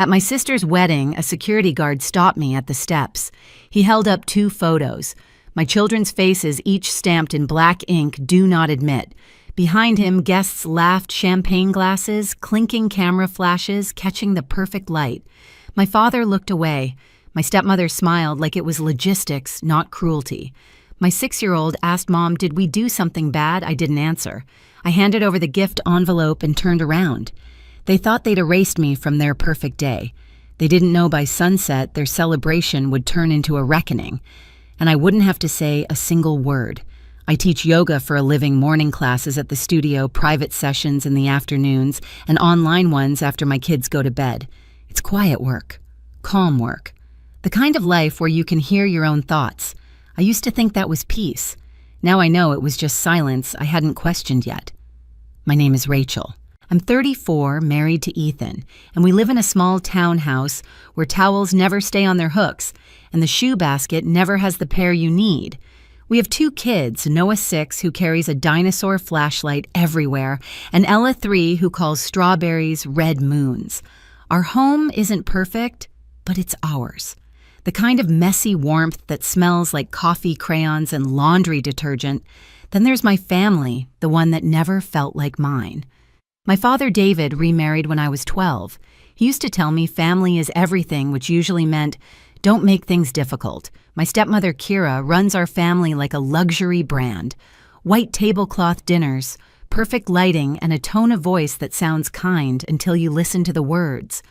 At my sister's wedding, a security guard stopped me at the steps. He held up 2 photos. My children's faces, each stamped in black ink, "Do not admit." Behind him, guests laughed, champagne glasses, clinking camera flashes, catching the perfect light. My father looked away. My stepmother smiled like it was logistics, not cruelty. My 6-year-old asked Mom, "Did we do something bad?" I didn't answer. I handed over the gift envelope and turned around. They thought they'd erased me from their perfect day. They didn't know by sunset their celebration would turn into a reckoning, and I wouldn't have to say a single word. I teach yoga for a living, morning classes at the studio, private sessions in the afternoons, and online ones after my kids go to bed. It's quiet work, calm work, the kind of life where you can hear your own thoughts. I used to think that was peace. Now I know it was just silence I hadn't questioned yet. My name is Rachel. I'm 34, married to Ethan, and we live in a small townhouse where towels never stay on their hooks, and the shoe basket never has the pair you need. We have 2 kids, Noah 6, who carries a dinosaur flashlight everywhere, and Ella 3, who calls strawberries red moons. Our home isn't perfect, but it's ours. The kind of messy warmth that smells like coffee crayons and laundry detergent. Then there's my family, the one that never felt like mine. My father David remarried when I was 12. He used to tell me family is everything, which usually meant don't make things difficult. My stepmother Kira runs our family like a luxury brand. White tablecloth dinners, perfect lighting, and a tone of voice that sounds kind until you listen to the words.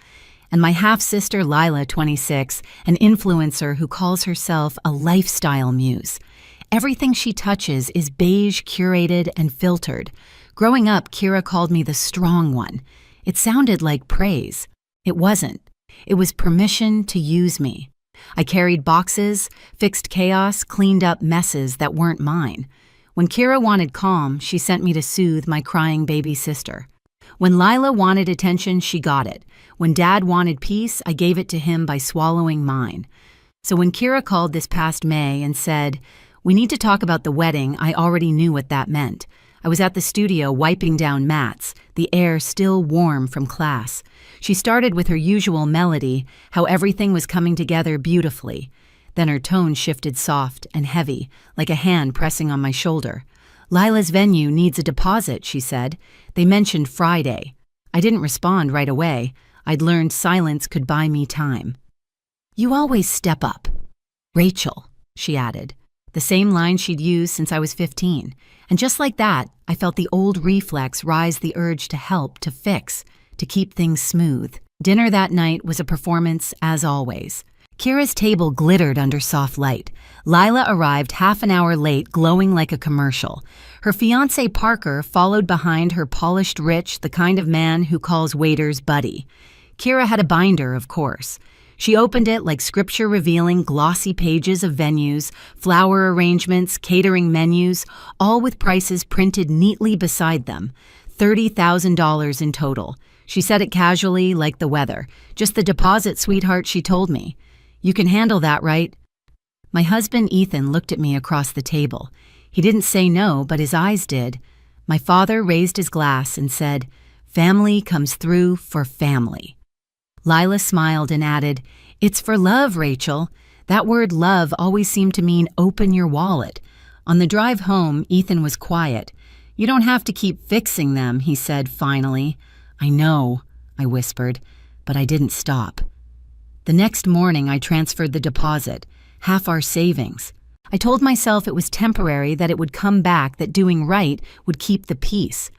And my half-sister Lila, 26, an influencer who calls herself a lifestyle muse. Everything she touches is beige, curated, and filtered. Growing up, Kira called me the strong one. It sounded like praise. It wasn't. It was permission to use me. I carried boxes, fixed chaos, cleaned up messes that weren't mine. When Kira wanted calm, she sent me to soothe my crying baby sister. When Lila wanted attention, she got it. When Dad wanted peace, I gave it to him by swallowing mine. So when Kira called this past May and said, "We need to talk about the wedding," I already knew what that meant. I was at the studio wiping down mats, the air still warm from class. She started with her usual melody, how everything was coming together beautifully. Then her tone shifted soft and heavy, like a hand pressing on my shoulder. "Lila's venue needs a deposit," she said. They mentioned Friday. I didn't respond right away. I'd learned silence could buy me time. "You always step up. Rachel," she added. The same line she'd used since I was 15. And just like that, I felt the old reflex rise, the urge to help, to fix, to keep things smooth. Dinner that night was a performance as always. Kira's table glittered under soft light. Lila arrived half an hour late, glowing like a commercial. Her fiancé Parker followed behind, her polished rich, the kind of man who calls waiters buddy. Kira had a binder, of course. She opened it like scripture, revealing glossy pages of venues, flower arrangements, catering menus, all with prices printed neatly beside them. $30,000 in total. She said it casually, like the weather. "Just the deposit, sweetheart," she told me. "You can handle that, right?" My husband Ethan looked at me across the table. He didn't say no, but his eyes did. My father raised his glass and said, "Family comes through for family." Lila smiled and added, "It's for love, Rachel." That word love always seemed to mean open your wallet. On the drive home, Ethan was quiet. "You don't have to keep fixing them," he said finally. "I know," I whispered, but I didn't stop. The next morning, I transferred the deposit, half our savings. I told myself it was temporary, that it would come back, that doing right would keep the peace.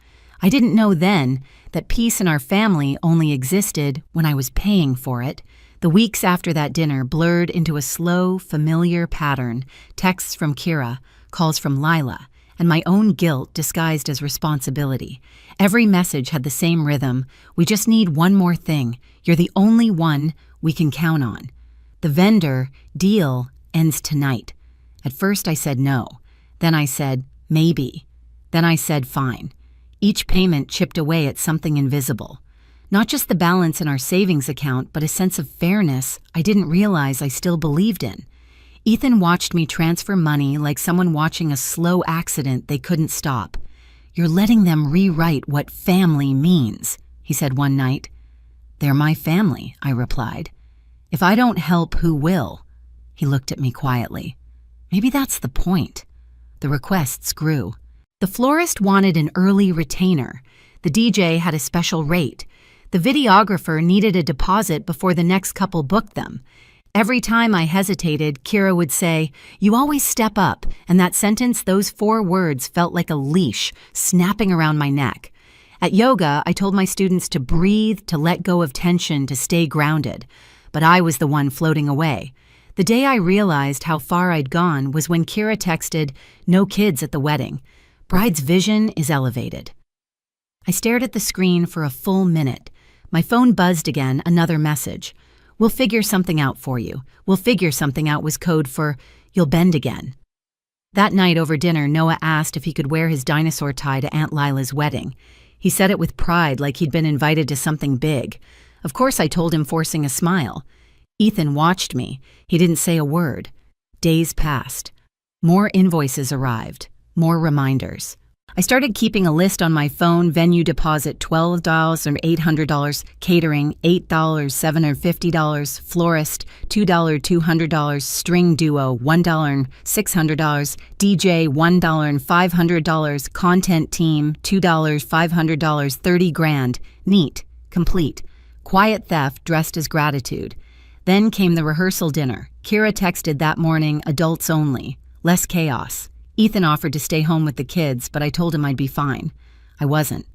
I didn't know then that peace in our family only existed when I was paying for it. The weeks after that dinner blurred into a slow, familiar pattern, texts from Kira, calls from Lila, and my own guilt disguised as responsibility. Every message had the same rhythm. "We just need one more thing. You're the only one we can count on. The vendor deal ends tonight." At first I said no. Then I said maybe. Then I said fine. Each payment chipped away at something invisible. Not just the balance in our savings account, but a sense of fairness I didn't realize I still believed in. Ethan watched me transfer money like someone watching a slow accident they couldn't stop. "You're letting them rewrite what family means," he said one night. They're my family, I replied. If I don't help, who will? He looked at me quietly. Maybe that's the point. The requests grew. The florist wanted an early retainer. The DJ had a special rate. The videographer needed a deposit before the next couple booked them. Every time I hesitated, Kira would say, "You always step up," and that sentence, those 4 words, felt like a leash snapping around my neck. At yoga, I told my students to breathe, to let go of tension, to stay grounded. But I was the one floating away. The day I realized how far I'd gone was when Kira texted, "No kids at the wedding. Bride's vision is elevated." I stared at the screen for a full minute. My phone buzzed again, another message. "We'll figure something out for you. We'll figure something out" was code for "you'll bend again." That night over dinner, Noah asked if he could wear his dinosaur tie to Aunt Lila's wedding. He said it with pride, like he'd been invited to something big. Of course I told him, forcing a smile. Ethan watched me. He didn't say a word. Days passed. More invoices arrived. More reminders. I started keeping a list on my phone. Venue deposit $12 or $800, catering $8, $750, florist $2, $200, string duo $1, $600, DJ $1, $500, content team $2, $500, 30 grand. Neat, complete. Quiet theft dressed as gratitude. Then came the rehearsal dinner. Kira texted that morning, adults only. Less chaos. Ethan offered to stay home with the kids, but I told him I'd be fine. I wasn't.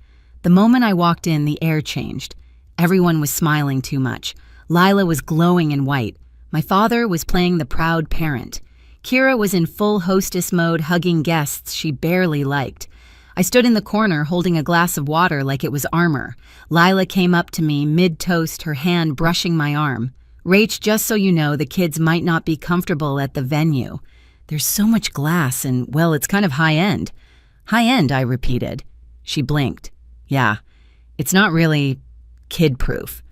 The moment I walked in, the air changed. Everyone was smiling too much. Lila was glowing in white. My father was playing the proud parent. Kira was in full hostess mode, hugging guests she barely liked. I stood in the corner holding a glass of water like it was armor. Lila came up to me, mid-toast, her hand brushing my arm. "Rach, just so you know, the kids might not be comfortable at the venue. There's so much glass and, well, it's kind of high-end." "High-end," I repeated. She blinked. "Yeah, it's not really kid-proof."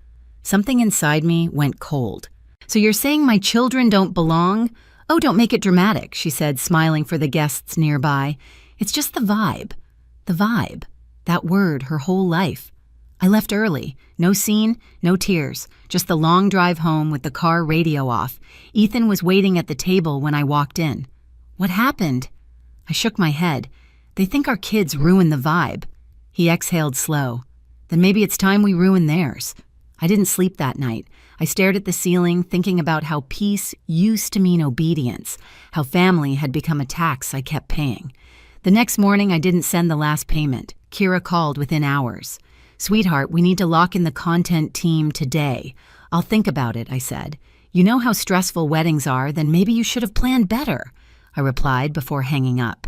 Something inside me went cold. "So you're saying my children don't belong?" "Oh, don't make it dramatic," she said, smiling for the guests nearby. "It's just the vibe." The vibe. That word, her whole life. I left early. No scene, no tears. Just the long drive home with the car radio off. Ethan was waiting at the table when I walked in. "What happened?" I shook my head. "They think our kids ruin the vibe." He exhaled slow. "Then maybe it's time we ruin theirs." I didn't sleep that night. I stared at the ceiling, thinking about how peace used to mean obedience, how family had become a tax I kept paying. The next morning, I didn't send the last payment. Kira called within hours. "Sweetheart, we need to lock in the content team today." "I'll think about it," I said. "You know how stressful weddings are, then maybe you should have planned better," I replied before hanging up.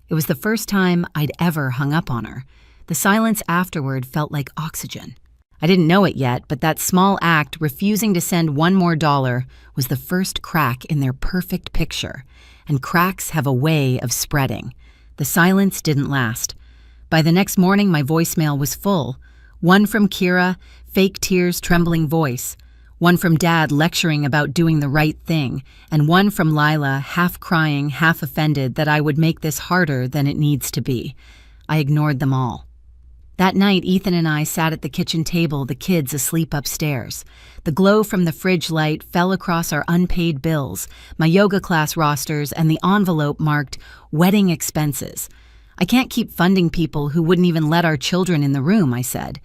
It was the first time I'd ever hung up on her. The silence afterward felt like oxygen. I didn't know it yet, but that small act, refusing to send one more dollar, was the first crack in their perfect picture. And cracks have a way of spreading. The silence didn't last. By the next morning, my voicemail was full. One from Kira, fake tears, trembling voice. One from Dad lecturing about doing the right thing. And one from Lila, half crying, half offended that I would make this harder than it needs to be. I ignored them all. That night, Ethan and I sat at the kitchen table, the kids asleep upstairs. The glow from the fridge light fell across our unpaid bills, my yoga class rosters, and the envelope marked wedding expenses. "I can't keep funding people who wouldn't even let our children in the room," I said.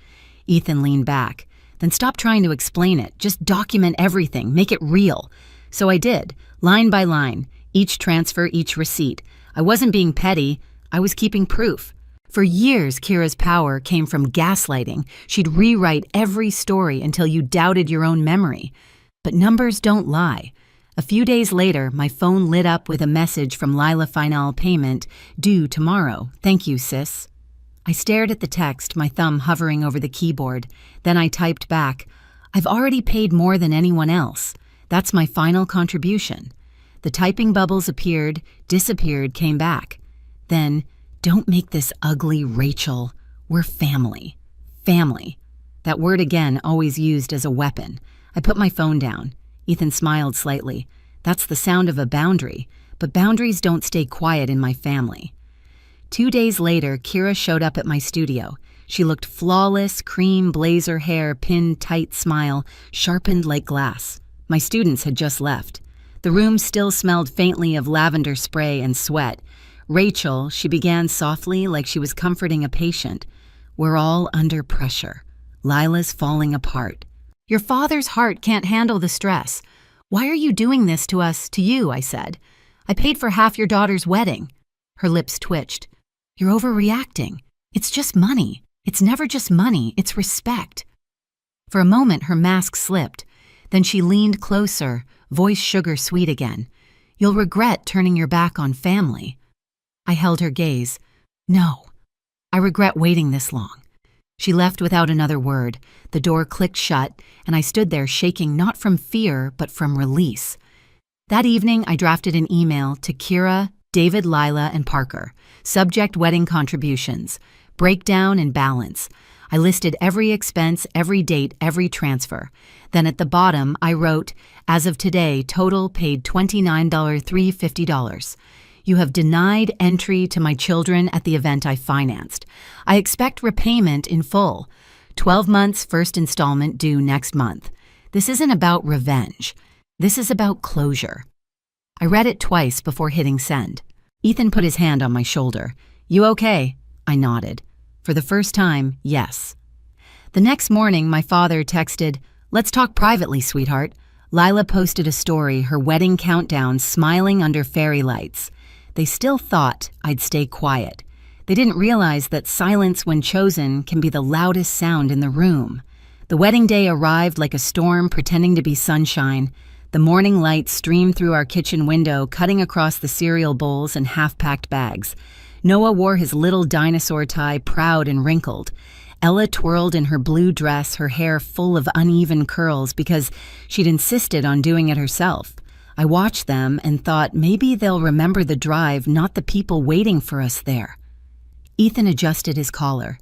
Ethan leaned back. "Then stop trying to explain it. Just document everything. Make it real." So I did, line by line, each transfer, each receipt. I wasn't being petty. I was keeping proof. For years, Kira's power came from gaslighting. She'd rewrite every story until you doubted your own memory. But numbers don't lie. A few days later, my phone lit up with a message from Lila Final payment, due tomorrow. "Thank you, sis." I stared at the text, my thumb hovering over the keyboard. Then I typed back, "I've already paid more than anyone else. That's my final contribution." The typing bubbles appeared, disappeared, came back. Then, "Don't make this ugly, Rachel. We're family." Family. That word again, always used as a weapon. I put my phone down. Ethan smiled slightly. "That's the sound of a boundary, but boundaries don't stay quiet in my family." 2 days later, Kira showed up at my studio. She looked flawless, cream blazer hair, pinned tight smile, sharpened like glass. My students had just left. The room still smelled faintly of lavender spray and sweat. Rachel, she began softly like she was comforting a patient. We're all under pressure. Lila's falling apart. Your father's heart can't handle the stress. Why are you doing this to us, to you, I said. I paid for half your daughter's wedding. Her lips twitched. You're overreacting. It's just money. It's never just money, it's respect. For a moment, her mask slipped. Then she leaned closer, voice sugar sweet again. You'll regret turning your back on family. I held her gaze. No, I regret waiting this long. She left without another word. The door clicked shut, and I stood there shaking not from fear, but from release. That evening, I drafted an email to Kira, David, Lila, and Parker. Subject: wedding contributions. Breakdown and balance. I listed every expense, every date, every transfer. Then at the bottom, I wrote, as of today, total paid $29,350. You have denied entry to my children at the event I financed. I expect repayment in full. 12 months, first installment due next month. This isn't about revenge. This is about closure. I read it twice before hitting send. Ethan put his hand on my shoulder. You okay? I nodded. For the first time, yes. The next morning, my father texted, let's talk privately, sweetheart. Lila posted a story, her wedding countdown, smiling under fairy lights. They still thought I'd stay quiet. They didn't realize that silence when chosen can be the loudest sound in the room. The wedding day arrived like a storm pretending to be sunshine. The morning light streamed through our kitchen window, cutting across the cereal bowls and half-packed bags. Noah wore his little dinosaur tie, proud and wrinkled. Ella twirled in her blue dress, her hair full of uneven curls because she'd insisted on doing it herself. I watched them and thought maybe they'll remember the drive, not the people waiting for us there. Ethan adjusted his collar.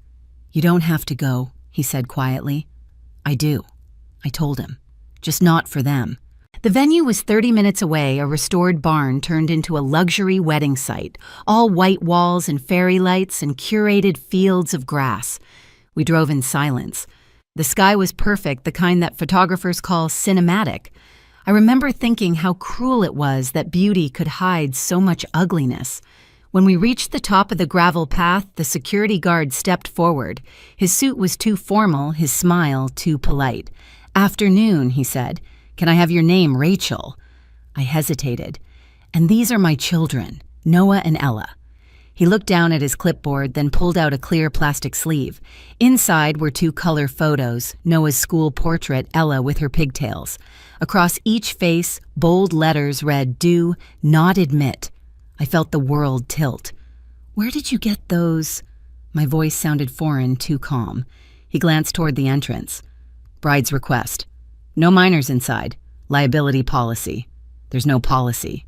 You don't have to go, he said quietly. I do, I told him. Just not for them. The venue was 30 minutes away, a restored barn turned into a luxury wedding site, all white walls and fairy lights and curated fields of grass. We drove in silence. The sky was perfect, the kind that photographers call cinematic. I remember thinking how cruel it was that beauty could hide so much ugliness. When we reached the top of the gravel path, the security guard stepped forward. His suit was too formal, his smile too polite. Afternoon, he said. Can I have your name, Rachel? I hesitated. And these are my children, Noah and Ella. He looked down at his clipboard, then pulled out a clear plastic sleeve. Inside were 2 color photos, Noah's school portrait, Ella with her pigtails. Across each face, bold letters read, do not admit. I felt the world tilt. Where did you get those? My voice sounded foreign, too calm. He glanced toward the entrance. Bride's request. No minors inside. Liability policy. There's no policy.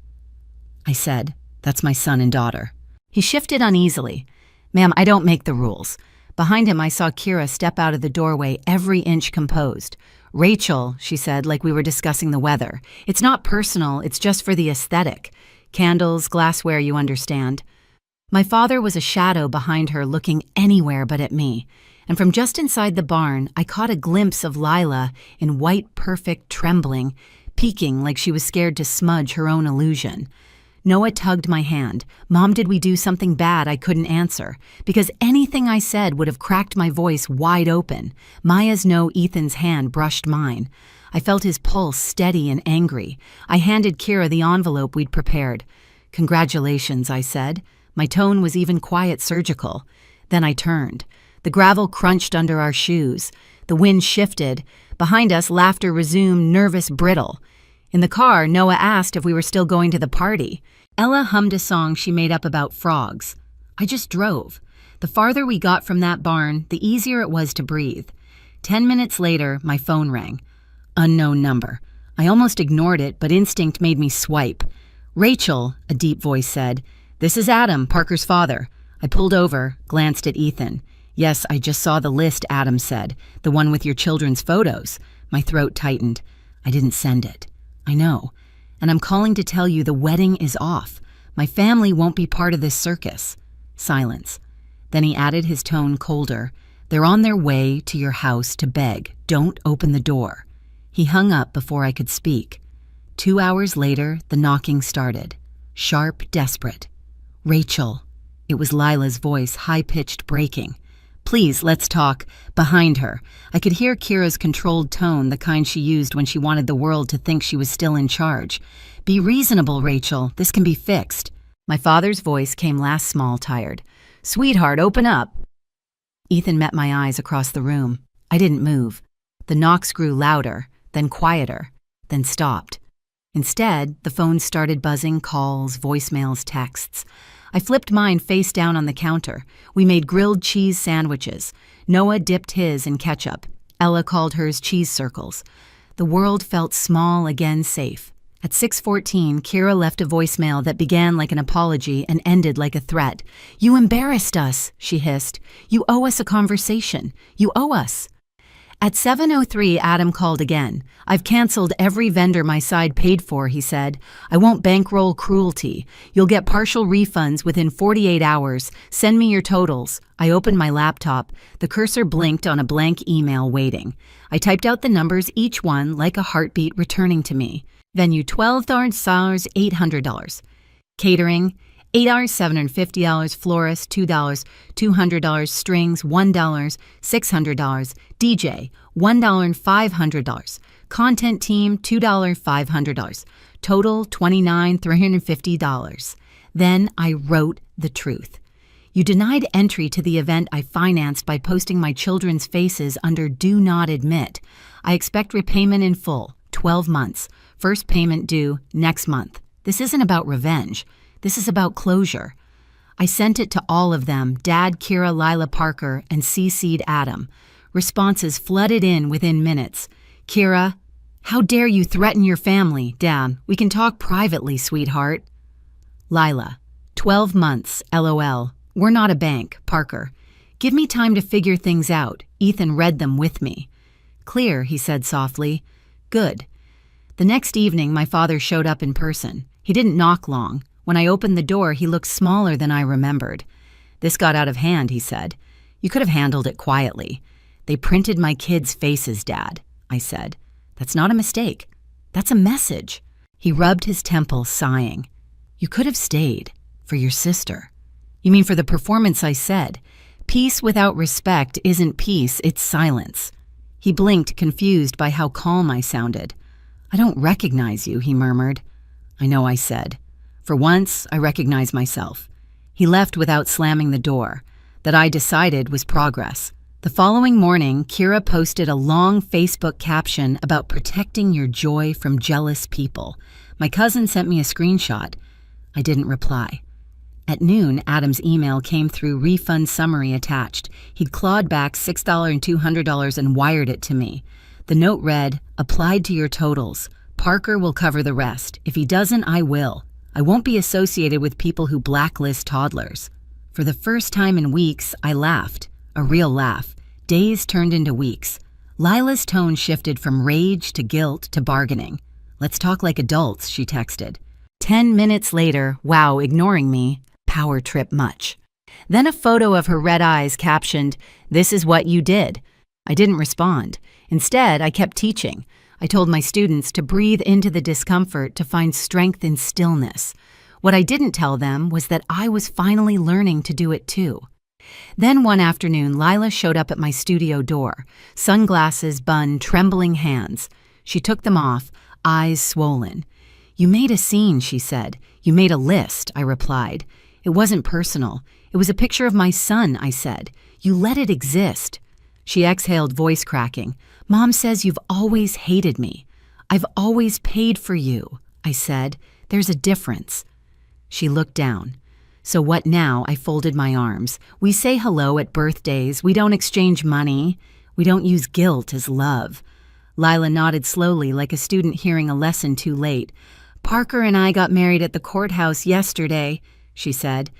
I said, that's my son and daughter. He shifted uneasily. Ma'am, I don't make the rules. Behind him, I saw Kira step out of the doorway, every inch composed. Rachel, she said, like we were discussing the weather. It's not personal, it's just for the aesthetic. Candles, glassware, you understand. My father was a shadow behind her, looking anywhere but at me. And from just inside the barn, I caught a glimpse of Lila in white, perfect trembling, peeking like she was scared to smudge her own illusion. Noah tugged my hand. Mom, did we do something bad I couldn't answer? Because anything I said would have cracked my voice wide open. Maya's no, Ethan's hand brushed mine. I felt his pulse steady and angry. I handed Kira the envelope we'd prepared. Congratulations, I said. My tone was even quiet surgical. Then I turned. The gravel crunched under our shoes. The wind shifted. Behind us, laughter resumed, nervous, brittle. In the car, Noah asked if we were still going to the party. Ella hummed a song she made up about frogs. I just drove. The farther we got from that barn, the easier it was to breathe. 10 minutes later, my phone rang. Unknown number. I almost ignored it, but instinct made me swipe. Rachel, a deep voice said. This is Adam, Parker's father. I pulled over, glanced at Ethan. Yes, I just saw the list, Adam said. The one with your children's photos. My throat tightened. I didn't send it. I know. And I'm calling to tell you the wedding is off. My family won't be part of this circus. Silence. Then he added, his tone colder. They're on their way to your house to beg. Don't open the door." He hung up before I could speak. 2 hours later, the knocking started. Sharp, desperate. "Rachel." It was Lila's voice, high-pitched, breaking. "Please, let's talk." Behind her, I could hear Kira's controlled tone, the kind she used when she wanted the world to think she was still in charge. "Be reasonable, Rachel. This can be fixed." My father's voice came last small, tired. "Sweetheart, open up." Ethan met my eyes across the room. I didn't move. The knocks grew louder, then quieter, then stopped. Instead, the phone started buzzing, calls, voicemails, texts. I flipped mine face down on the counter. We made grilled cheese sandwiches. Noah dipped his in ketchup. Ella called hers cheese circles. The world felt small again, safe. At 6:14, Kira left a voicemail that began like an apology and ended like a threat. "You embarrassed us," she hissed. "You owe us a conversation. You owe us." At 7:03, Adam called again. "I've canceled every vendor my side paid for," he said. "I won't bankroll cruelty. You'll get partial refunds within 48 hours. Send me your totals." I opened my laptop. The cursor blinked on a blank email waiting. I typed out the numbers, each one like a heartbeat returning to me. Venue $12, $800. Catering, $8, $750. Florist, $2, $200. Strings, $1, $600. DJ, $1, $500. Content team, $2, $500. Total, $29, $350. Then I wrote the truth. "You denied entry to the event I financed by posting my children's faces under Do Not Admit. I expect repayment in full, 12 months. First payment due next month." This isn't about revenge. This is about closure. I sent it to all of them, Dad, Kira, Lila, Parker, and CC'd Adam. Responses flooded in within minutes. Kira, "How dare you threaten your family? Dad, we can talk privately, sweetheart." Lila, 12 months, LOL. "We're not a bank." Parker, "Give me time to figure things out." Ethan read them with me. "Clear," he said softly. "Good." The next evening, my father showed up in person. He didn't knock long. When I opened the door, he looked smaller than I remembered. "This got out of hand," he said. "You could have handled it quietly." "They printed my kids' faces, Dad," I said. "That's not a mistake. That's a message." He rubbed his temple, sighing. "You could have stayed. For your sister." "You mean for the performance?" I said. "Peace without respect isn't peace, it's silence." He blinked, confused by how calm I sounded. "I don't recognize you," he murmured. "I know," I said. "For once, I recognize myself." He left without slamming the door. That, I decided, was progress. The following morning, Kira posted a long Facebook caption about protecting your joy from jealous people. My cousin sent me a screenshot. I didn't reply. At noon, Adam's email came through, refund summary attached. He'd clawed back $6 and $200 and wired it to me. The note read, "Applied to your totals. Parker will cover the rest. If he doesn't, I will. I won't be associated with people who blacklist toddlers." For the first time in weeks, I laughed. A real laugh. Days turned into weeks. Lila's tone shifted from rage to guilt to bargaining. "Let's talk like adults," she texted. 10 minutes later, wow, ignoring me, power trip much. Then a photo of her red eyes captioned, "This is what you did." I didn't respond. Instead, I kept teaching. I told my students to breathe into the discomfort, to find strength in stillness. What I didn't tell them was that I was finally learning to do it too. Then one afternoon, Lila showed up at my studio door, sunglasses, bun, trembling hands. She took them off, eyes swollen. "You made a scene," she said. "You made a list," I replied. "It wasn't personal. It was a picture of my son," I said. "You let it exist." She exhaled, voice cracking. "Mom says you've always hated me." "I've always paid for you," I said. "There's a difference." She looked down. "So what now?" I folded my arms. "We say hello at birthdays. We don't exchange money. We don't use guilt as love." Lila nodded slowly, like a student hearing a lesson too late. "Parker and I got married at the courthouse yesterday," she said.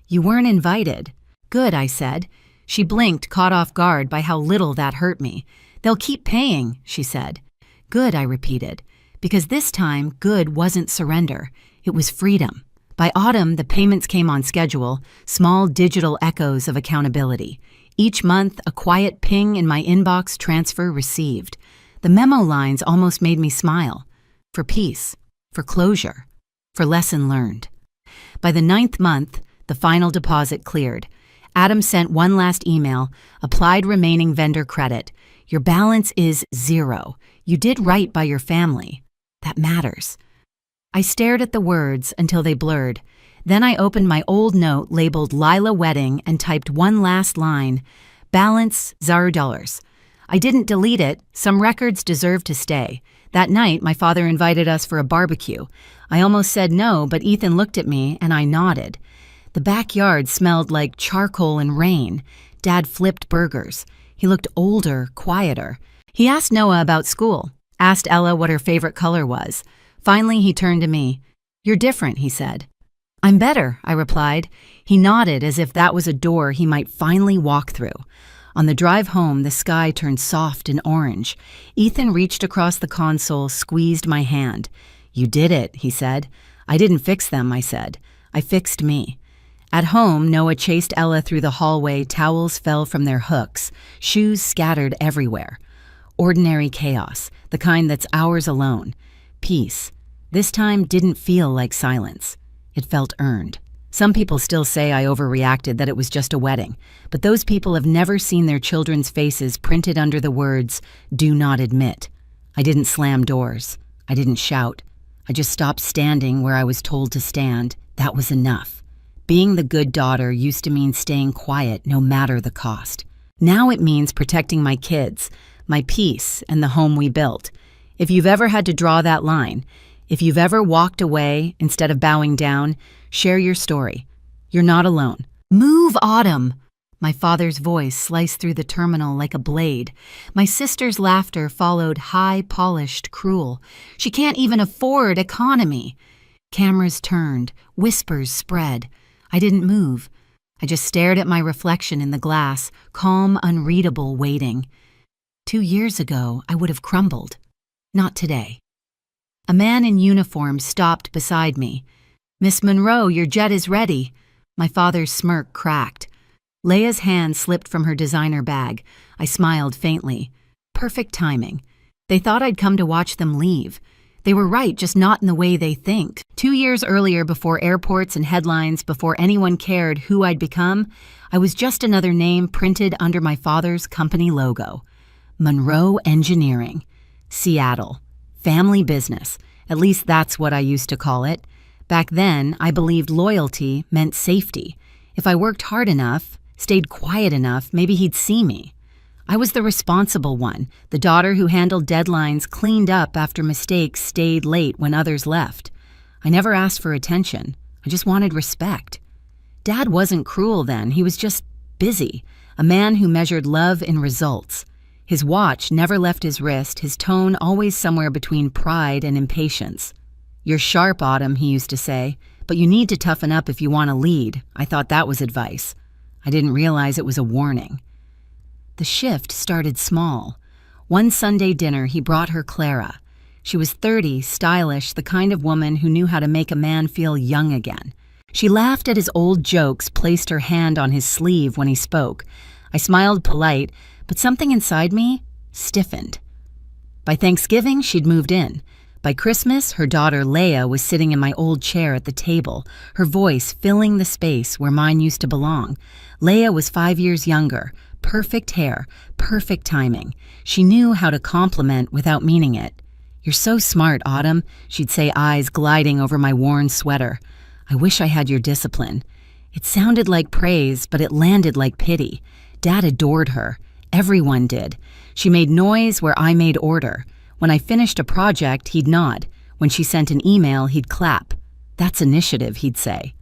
"You weren't invited." "Good," I said. She blinked, caught off guard by how little that hurt me. "They'll keep paying," she said. "Good," I repeated, because this time good wasn't surrender. It was freedom. By autumn, the payments came on schedule, small digital echoes of accountability. Each month, a quiet ping in my inbox, transfer received. The memo lines almost made me smile. For peace, for closure, for lesson learned. By the 9th month, the final deposit cleared. Adam sent one last email, applied remaining vendor credit. Your balance is 0. You did right by your family. That matters. I stared at the words until they blurred. Then I opened my old note labeled Lila Wedding and typed one last line, balance $0. I didn't delete it. Some records deserve to stay. That night, my father invited us for a barbecue. I almost said no, but Ethan looked at me and I nodded. The backyard smelled like charcoal and rain. Dad flipped burgers. He looked older, quieter. He asked Noah about school, asked Ella what her favorite color was. Finally, he turned to me. You're different, he said. I'm better, I replied. He nodded as if that was a door he might finally walk through. On the drive home, the sky turned soft and orange. Ethan reached across the console, squeezed my hand. You did it, he said. I didn't fix them, I said. I fixed me. At home, Noah chased Ella through the hallway. Towels fell from their hooks. Shoes scattered everywhere. Ordinary chaos, the kind that's ours alone. Peace. This time didn't feel like silence. It felt earned. Some people still say I overreacted, that it was just a wedding, but those people have never seen their children's faces printed under the words, "Do not admit." I didn't slam doors. I didn't shout. I just stopped standing where I was told to stand. That was enough. Being the good daughter used to mean staying quiet no matter the cost. Now it means protecting my kids, my peace, and the home we built. If you've ever had to draw that line, if you've ever walked away instead of bowing down, share your story. You're not alone. Move, Autumn! My father's voice sliced through the terminal like a blade. My sister's laughter followed, high, polished, cruel. She can't even afford economy. Cameras turned, whispers spread. I didn't move. I just stared at my reflection in the glass, calm, unreadable, waiting. 2 years ago, I would have crumbled. Not today. A man in uniform stopped beside me. Miss Monroe, your jet is ready. My father's smirk cracked. Leia's hand slipped from her designer bag. I smiled faintly. Perfect timing. They thought I'd come to watch them leave. They were right, just not in the way they think. 2 years earlier, before airports and headlines, before anyone cared who I'd become, I was just another name printed under my father's company logo. Monroe Engineering. Seattle. Family business. At least that's what I used to call it. Back then, I believed loyalty meant safety. If I worked hard enough, stayed quiet enough, maybe he'd see me. I was the responsible one, the daughter who handled deadlines, cleaned up after mistakes, stayed late when others left. I never asked for attention. I just wanted respect. Dad wasn't cruel then. He was just busy, a man who measured love in results. His watch never left his wrist, his tone always somewhere between pride and impatience. You're sharp, Autumn, he used to say, but you need to toughen up if you want to lead. I thought that was advice. I didn't realize it was a warning. The shift started small. One Sunday dinner, he brought her Clara. She was 30, stylish, the kind of woman who knew how to make a man feel young again. She laughed at his old jokes, placed her hand on his sleeve when he spoke. I smiled polite, but something inside me stiffened. By Thanksgiving, she'd moved in. By Christmas, her daughter Leia was sitting in my old chair at the table, her voice filling the space where mine used to belong. Leia was 5 years younger, perfect hair, perfect timing. She knew how to compliment without meaning it. You're so smart, Autumn, she'd say, eyes gliding over my worn sweater. I wish I had your discipline. It sounded like praise, but it landed like pity. Dad adored her. Everyone did. She made noise where I made order. When I finished a project, he'd nod. When she sent an email, he'd clap. That's initiative, he'd say.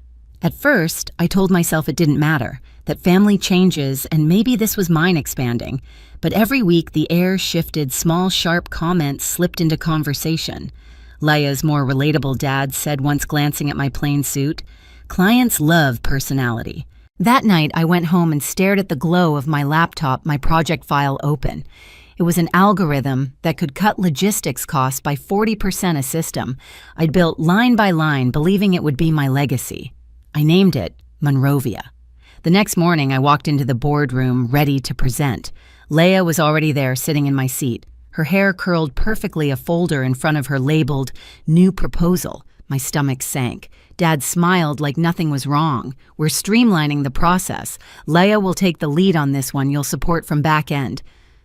At first, I told myself it didn't matter, that family changes and maybe this was mine expanding. But every week the air shifted, small, sharp comments slipped into conversation. Leia's more relatable dad said once, glancing at my plain suit, "Clients love personality." That night, I went home and stared at the glow of my laptop, my project file open. It was an algorithm that could cut logistics costs by 40%, a system I'd built line by line, believing it would be my legacy. I named it Monrovia. The next morning, I walked into the boardroom, ready to present. Leah was already there, sitting in my seat. Her hair curled perfectly, a folder in front of her labeled, "New Proposal." My stomach sank. Dad smiled like nothing was wrong. "We're streamlining the process. Leah will take the lead on this one. You'll support from back end."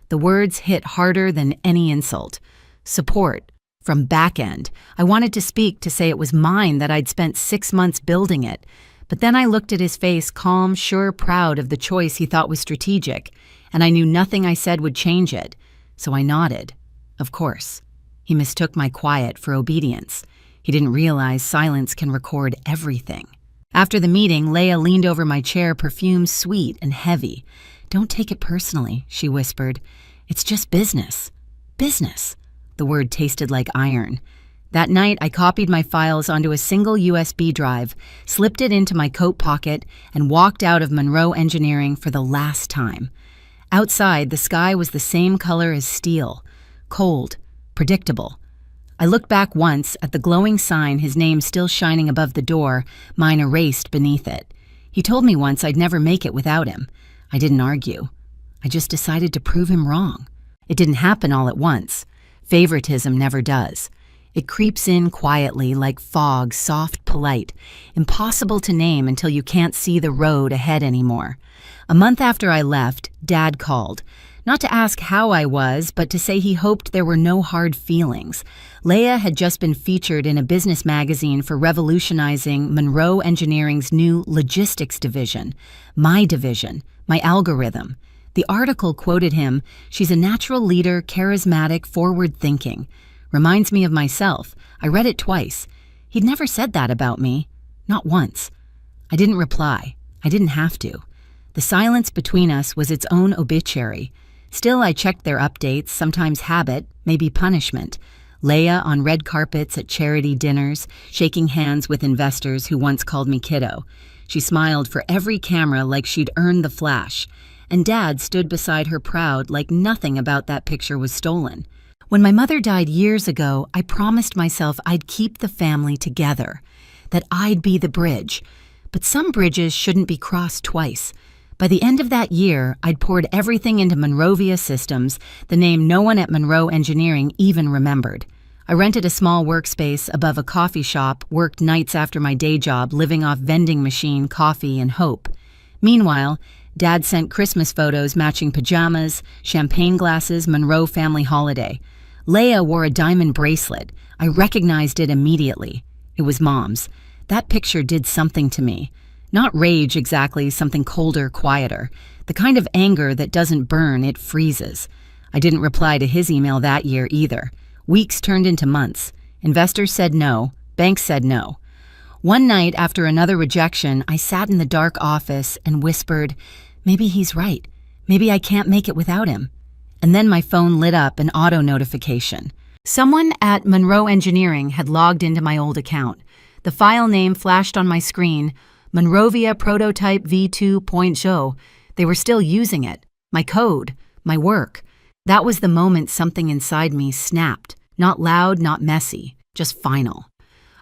The words hit harder than any insult. Support. From back end. I wanted to speak, to say it was mine, that I'd spent 6 months building it. But then I looked at his face, calm, sure, proud of the choice he thought was strategic, and I knew nothing I said would change it. So I nodded. Of course. He mistook my quiet for obedience. He didn't realize silence can record everything. After the meeting, Leah leaned over my chair, perfume sweet and heavy. "Don't take it personally," she whispered. "It's just business." Business. The word tasted like iron. That night, I copied my files onto a single USB drive, slipped it into my coat pocket, and walked out of Monroe Engineering for the last time. Outside, the sky was the same color as steel. Cold. Predictable. I looked back once at the glowing sign, his name still shining above the door, mine erased beneath it. He told me once I'd never make it without him. I didn't argue. I just decided to prove him wrong. It didn't happen all at once. Favoritism never does. It creeps in quietly like fog, soft, polite, impossible to name until you can't see the road ahead anymore. A month after I left, Dad called. Not to ask how I was, but to say he hoped there were no hard feelings. Leah had just been featured in a business magazine for revolutionizing Monroe Engineering's new logistics division. My division. My algorithm. The article quoted him, "She's a natural leader, charismatic, forward-thinking. Reminds me of myself. I read it twice. He'd never said that about me. Not once." I didn't reply. I didn't have to. The silence between us was its own obituary. Still, I checked their updates, sometimes habit, maybe punishment. Leah on red carpets at charity dinners, shaking hands with investors who once called me kiddo. She smiled for every camera like she'd earned the flash. And Dad stood beside her proud, like nothing about that picture was stolen. When my mother died years ago, I promised myself I'd keep the family together, that I'd be the bridge. But some bridges shouldn't be crossed twice. By the end of that year, I'd poured everything into Monrovia Systems, the name no one at Monroe Engineering even remembered. I rented a small workspace above a coffee shop, worked nights after my day job, living off vending machine, coffee, and hope. Meanwhile, Dad sent Christmas photos matching pajamas, champagne glasses, Monroe family holiday. Leah wore a diamond bracelet. I recognized it immediately. It was Mom's. That picture did something to me. Not rage exactly, something colder, quieter. The kind of anger that doesn't burn, it freezes. I didn't reply to his email that year either. Weeks turned into months. Investors said no. Banks said no. One night after another rejection, I sat in the dark office and whispered, "Maybe he's right. Maybe I can't make it without him." And then my phone lit up an auto notification. Someone at Monroe Engineering had logged into my old account. The file name flashed on my screen, Monrovia Prototype V2.0. They were still using it. My code. My work. That was the moment something inside me snapped. Not loud, not messy. Just final.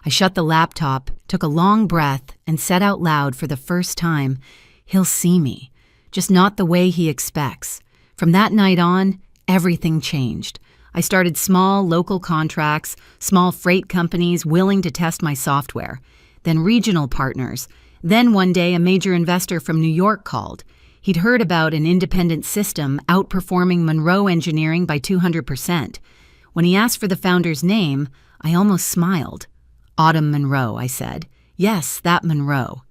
I shut the laptop, took a long breath, and said out loud for the first time, "He'll see me." Just not the way he expects. From that night on, everything changed. I started small, local contracts, small freight companies willing to test my software, then regional partners. Then one day, a major investor from New York called. He'd heard about an independent system outperforming Monroe Engineering by 200%. When he asked for the founder's name, I almost smiled. Autumn Monroe, I said. Yes, that Monroe.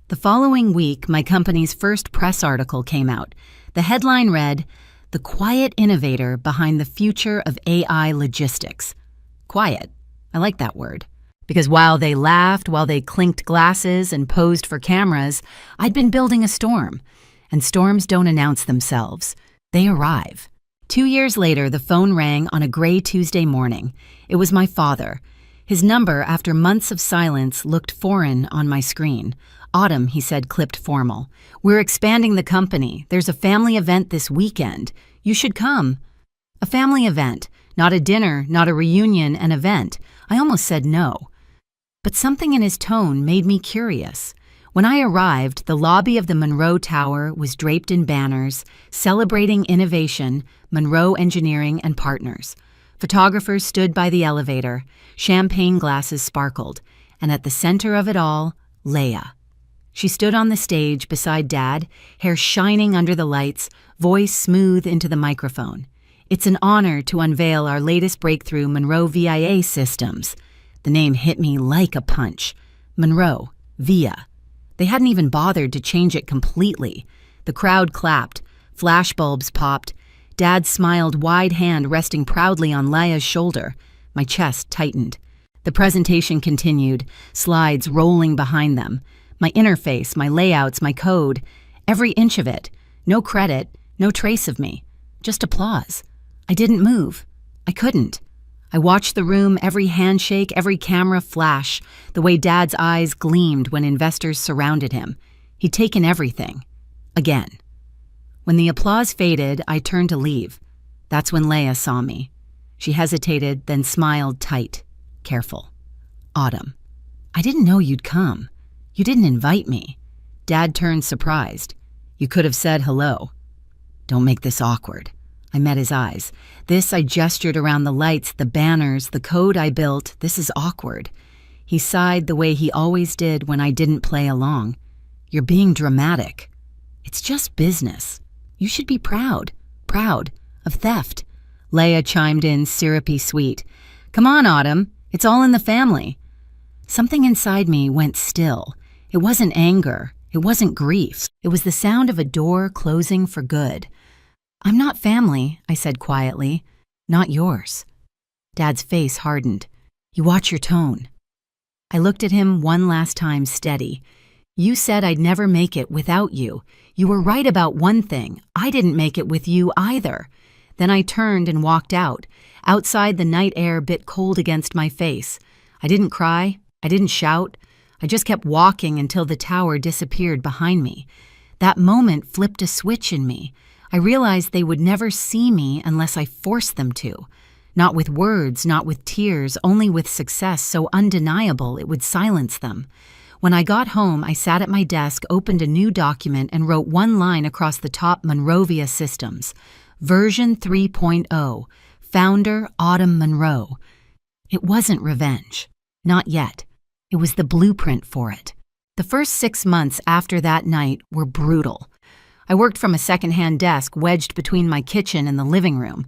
The following week, my company's first press article came out. The headline read, "The Quiet Innovator Behind the Future of AI Logistics." Quiet. I like that word. Because while they laughed, while they clinked glasses and posed for cameras, I'd been building a storm. And storms don't announce themselves. They arrive. 2 years later, the phone rang on a gray Tuesday morning. It was my father. His number, after months of silence, looked foreign on my screen. "Autumn," he said, clipped formal. "We're expanding the company. There's a family event this weekend. You should come." A family event. Not a dinner, not a reunion, an event. I almost said no. But something in his tone made me curious. When I arrived, the lobby of the Monroe Tower was draped in banners celebrating innovation, Monroe Engineering and Partners. Photographers stood by the elevator, champagne glasses sparkled, and at the center of it all, Leia. She stood on the stage beside Dad, hair shining under the lights, voice smooth into the microphone. "It's an honor to unveil our latest breakthrough, Monroe VIA Systems." The name hit me like a punch. Monroe, VIA. They hadn't even bothered to change it completely. The crowd clapped. Flashbulbs popped. Dad smiled, wide hand resting proudly on Leia's shoulder. My chest tightened. The presentation continued, slides rolling behind them. My interface, my layouts, my code. Every inch of it. No credit, no trace of me. Just applause. I didn't move. I couldn't. I watched the room, every handshake, every camera flash, the way Dad's eyes gleamed when investors surrounded him. He'd taken everything. Again. When the applause faded, I turned to leave. That's when Leia saw me. She hesitated, then smiled tight, careful. "Autumn, I didn't know you'd come. You didn't invite me." Dad turned surprised. "You could have said hello." "Don't make this awkward." I met his eyes. "This," I gestured around the lights, the banners, the code I built. "This is awkward." He sighed the way he always did when I didn't play along. "You're being dramatic." "It's just business. You should be proud of theft." Leia chimed in, syrupy sweet. "Come on, Autumn. It's all in the family." Something inside me went still. It wasn't anger. It wasn't grief. It was the sound of a door closing for good. "I'm not family," I said quietly. "Not yours." Dad's face hardened. "You watch your tone." I looked at him one last time, steady. "You said I'd never make it without you. You were right about one thing. I didn't make it with you either." Then I turned and walked out. Outside, the night air bit cold against my face. I didn't cry. I didn't shout. I just kept walking until the tower disappeared behind me. That moment flipped a switch in me. I realized they would never see me unless I forced them to. Not with words, not with tears, only with success so undeniable it would silence them. When I got home, I sat at my desk, opened a new document, and wrote one line across the top: Monrovia Systems. Version 3.0. Founder Autumn Monroe. It wasn't revenge. Not yet. It was the blueprint for it. The first 6 months after that night were brutal. I worked from a second-hand desk wedged between my kitchen and the living room.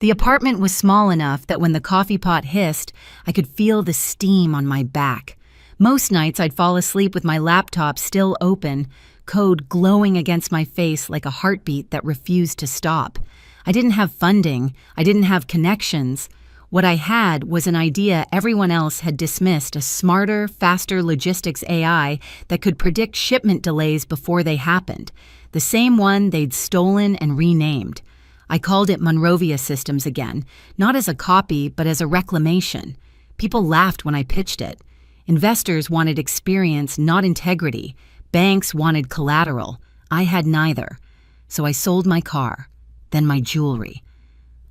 The apartment was small enough that when the coffee pot hissed, I could feel the steam on my back. Most nights I'd fall asleep with my laptop still open, code glowing against my face like a heartbeat that refused to stop. I didn't have funding. I didn't have connections. What I had was an idea everyone else had dismissed: a smarter, faster logistics AI that could predict shipment delays before they happened. The same one they'd stolen and renamed. I called it Monrovia Systems again, not as a copy, but as a reclamation. People laughed when I pitched it. Investors wanted experience, not integrity. Banks wanted collateral. I had neither. So I sold my car, then my jewelry.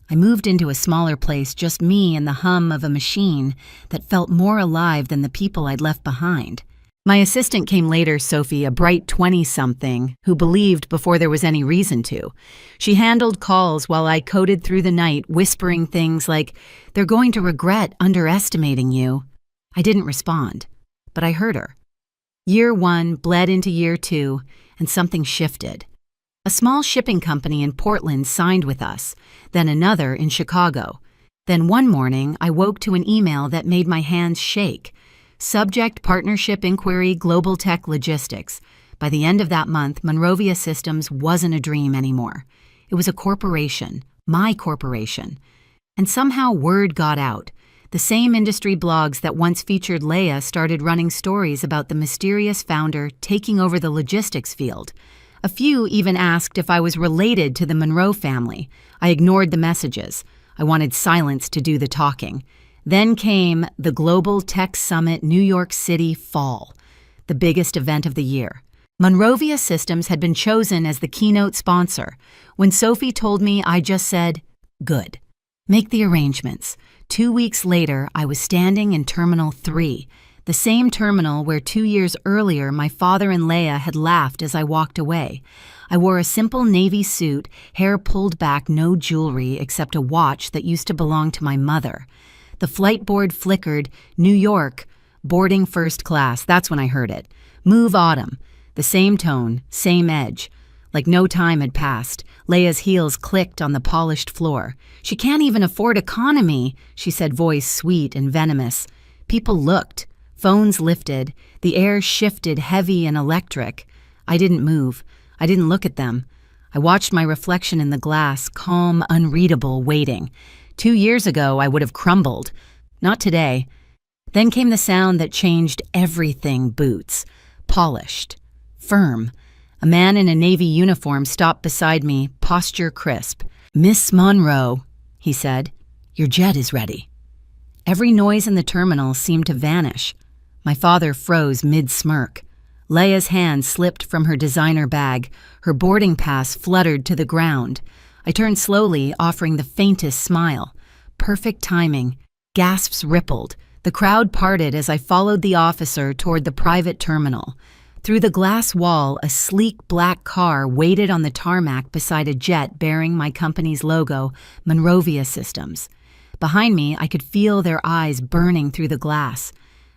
I moved into a smaller place, just me and the hum of a machine that felt more alive than the people I'd left behind. My assistant came later, Sophie, a bright 20-something, who believed before there was any reason to. She handled calls while I coded through the night, whispering things like, "They're going to regret underestimating you." I didn't respond, but I heard her. Year 1 bled into year 2, and something shifted. A small shipping company in Portland signed with us, then another in Chicago. Then one morning, I woke to an email that made my hands shake. Subject: Partnership Inquiry, Global Tech Logistics. By the end of that month, Monrovia Systems wasn't a dream anymore. It was a corporation, my corporation. And somehow word got out. The same industry blogs that once featured Leia started running stories about the mysterious founder taking over the logistics field. A few even asked if I was related to the Monroe family. I ignored the messages. I wanted silence to do the talking. Then came the Global Tech Summit, New York City, fall, the biggest event of the year. Monrovia Systems had been chosen as the keynote sponsor. When Sophie told me, I just said, "Good. Make the arrangements." 2 weeks later, I was standing in Terminal 3. the same terminal where 2 years earlier my father and Leia had laughed as I walked away. I wore a simple navy suit, hair pulled back, no jewelry except a watch that used to belong to my mother. The flight board flickered, New York, boarding first class, that's when I heard it. Move Autumn, the same tone, same edge. Like no time had passed, Leia's heels clicked on the polished floor. She can't even afford economy, she said, voice sweet and venomous. People looked. Phones lifted. The air shifted, heavy and electric. I didn't move. I didn't look at them. I watched my reflection in the glass, calm, unreadable, waiting. 2 years ago, I would have crumbled. Not today. Then came the sound that changed everything, boots. Polished. Firm. A man in a Navy uniform stopped beside me, posture crisp. "Miss Monroe," he said, "your jet is ready." Every noise in the terminal seemed to vanish. My father froze mid-smirk. Leia's hand slipped from her designer bag. Her boarding pass fluttered to the ground. I turned slowly, offering the faintest smile. Perfect timing. Gasps rippled. The crowd parted as I followed the officer toward the private terminal. Through the glass wall, a sleek black car waited on the tarmac beside a jet bearing my company's logo, Monrovia Systems. Behind me, I could feel their eyes burning through the glass.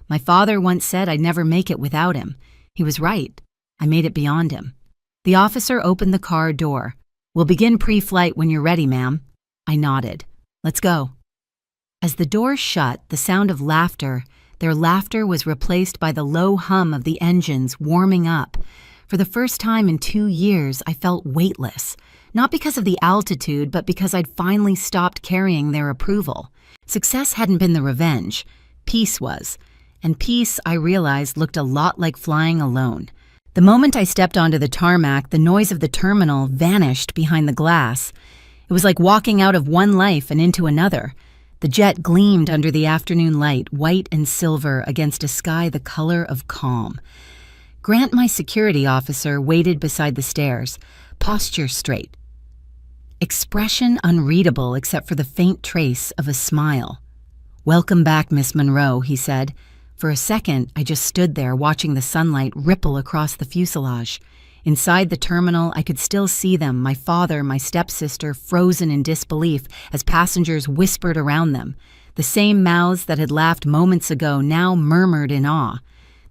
My father once said I'd never make it without him. He was right. I made it beyond him. The officer opened the car door. "We'll begin pre-flight when you're ready, ma'am." I nodded. "Let's go." As the door shut, the sound of laughter, their laughter was replaced by the low hum of the engines warming up. For the first time in 2 years, I felt weightless. Not because of the altitude, but because I'd finally stopped carrying their approval. Success hadn't been the revenge. Peace was. And peace, I realized, looked a lot like flying alone. The moment I stepped onto the tarmac, the noise of the terminal vanished behind the glass. It was like walking out of one life and into another. The jet gleamed under the afternoon light, white and silver against a sky the color of calm. Grant, my security officer, waited beside the stairs, posture straight. Expression unreadable except for the faint trace of a smile. "Welcome back, Miss Monroe," he said. For a second, I just stood there watching the sunlight ripple across the fuselage. Inside the terminal, I could still see them, my father, my stepsister, frozen in disbelief as passengers whispered around them. The same mouths that had laughed moments ago now murmured in awe.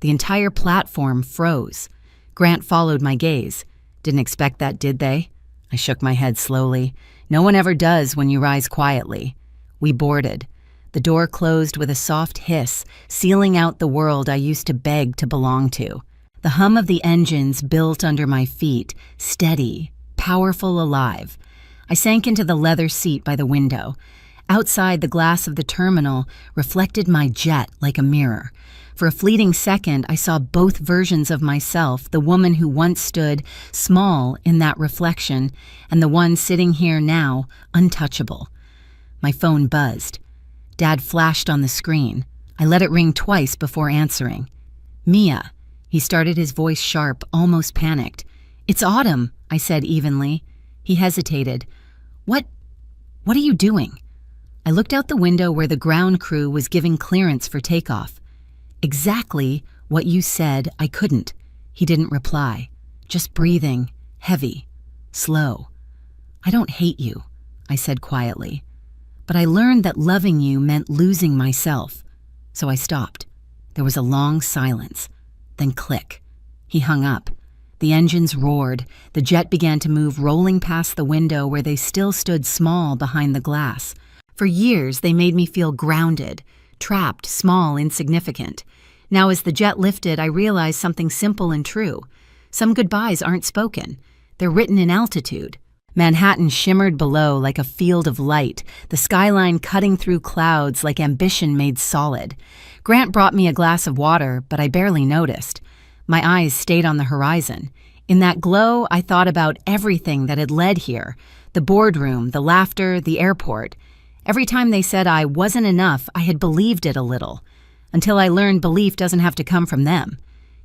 The entire platform froze. Grant followed my gaze. "Didn't expect that, did they?" I shook my head slowly. "No one ever does when you rise quietly." We boarded. The door closed with a soft hiss, sealing out the world I used to beg to belong to. The hum of the engines built under my feet, steady, powerful, alive. I sank into the leather seat by the window. Outside, the glass of the terminal reflected my jet like a mirror. For a fleeting second, I saw both versions of myself, the woman who once stood small in that reflection, and the one sitting here now, untouchable. My phone buzzed. Dad flashed on the screen. I let it ring twice before answering. "Mia." He started, his voice sharp, almost panicked. "It's Autumn," I said evenly. He hesitated. What are you doing?" I looked out the window where the ground crew was giving clearance for takeoff. "Exactly what you said I couldn't." He didn't reply, just breathing, heavy, slow. "I don't hate you," I said quietly. "But I learned that loving you meant losing myself." So I stopped. There was a long silence. Then click. He hung up. The engines roared. The jet began to move, rolling past the window where they still stood small behind the glass. For years, they made me feel grounded, trapped, small, insignificant. Now, as the jet lifted, I realized something simple and true. Some goodbyes aren't spoken. They're written in altitude. Manhattan shimmered below like a field of light, the skyline cutting through clouds like ambition made solid. Grant brought me a glass of water, but I barely noticed. My eyes stayed on the horizon. In that glow, I thought about everything that had led here: the boardroom, the laughter, the airport. Every time they said I wasn't enough, I had believed it a little, until I learned belief doesn't have to come from them.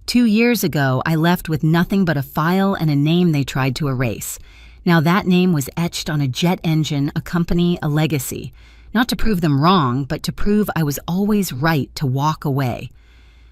2 years ago, I left with nothing but a file and a name they tried to erase. Now that name was etched on a jet engine, a company, a legacy. Not to prove them wrong, but to prove I was always right to walk away.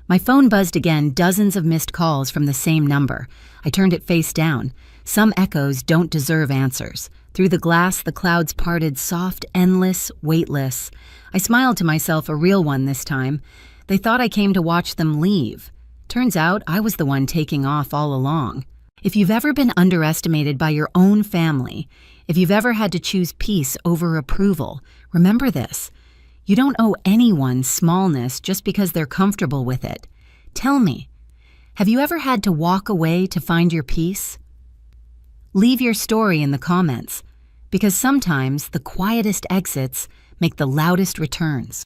My phone buzzed again, dozens of missed calls from the same number. I turned it face down. Some echoes don't deserve answers. Through the glass, the clouds parted, soft, endless, weightless. I smiled to myself, a real one this time. They thought I came to watch them leave. Turns out I was the one taking off all along. If you've ever been underestimated by your own family, if you've ever had to choose peace over approval, remember this. You don't owe anyone smallness just because they're comfortable with it. Tell me, have you ever had to walk away to find your peace? Leave your story in the comments, because sometimes the quietest exits make the loudest returns.